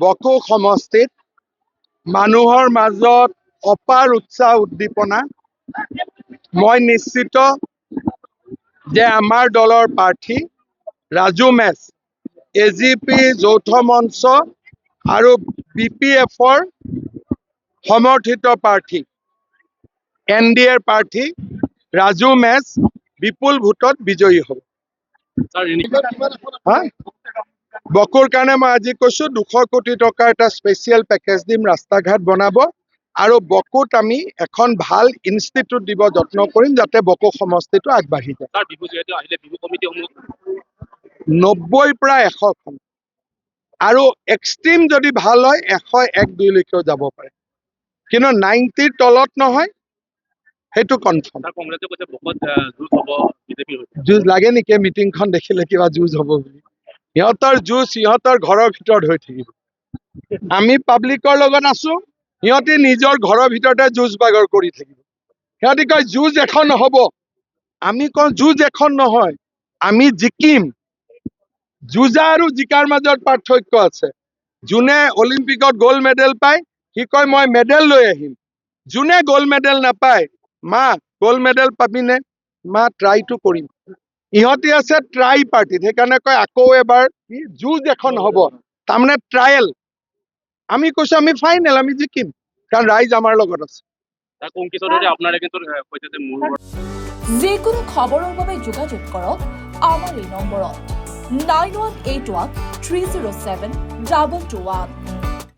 বকো সমষ্টিত মানুহৰ মাজত অপাৰ উৎসাহ উদ্দীপনা। মই নিশ্চিত যে আমাৰ দলৰ প্ৰাৰ্থী ৰাজু মেছ AGP যৌথ মঞ্চ আৰু BPFৰ সমৰ্থিত প্ৰাৰ্থী NDAৰ প্ৰাৰ্থী ৰাজু মেছ বিপুল ভোটত বিজয়ী হ'ব। বকোৰ কাৰণে মই আজি কৈছো 200 কোটি টকাৰ এটা স্পেচিয়েল পেকেজ দিম, ৰাস্তা ঘাট বনাব আৰু বকোত আমি এখন ভাল ইনষ্টিটিউট দিব যত্ন কৰিম যাতে বকো সমষ্টিটো আগবাঢ়ি যায়। 90 পৰা 100 খন আৰু এক্সট্ৰিম যদি ভাল হয় 101-2 লৈকেও যাব পাৰে, কিন্তু 90ৰ তলত নহয়, সেইটো কনফাৰ্ম। যুঁজ লাগে নেকি মিটিংখন দেখিলে কিবা যুঁজ হ'ব বুলি? সিহঁতৰ যুঁজ সিহঁতৰ ঘৰৰ ভিতৰত হৈ থাকিব। আমি পাব্লিকৰ লগত আছো, সিহঁতি নিজৰ ঘৰৰ ভিতৰতে যুঁজ বাগৰ কৰি থাকিব। সিহঁতি কয় যুঁজ এখন হ'ব, আমি কওঁ যুঁজ এখন নহয়, আমি জিকিম। যুঁজা আৰু জিকাৰ মাজত পাৰ্থক্য আছে। যোনে অলিম্পিকত গ'ল্ড মেডেল পায় সি কয় মই মেডেল লৈ আহিম। যোনে গ'ল্ড মেডেল নাপায়, মা গ'ল্ড মেডেল পাবিনে? মা ট্ৰাইটো কৰিম। ইহঁতি আছে ট্ৰাই পাৰ্টিত, সেইকাৰণে কয় আকৌ এবাৰ যুঁজ এখন হ'ব, তাৰমানে ট্ৰায়েল। আমি কৈছো আমি ফাইনেল, আমি জিকিম, কাৰণ ৰাইজ আমাৰ লগত আছে। যিকোনো খবৰৰ বাবে যোগাযোগ কৰক আমাৰ এই নম্বৰত 9181 307 221।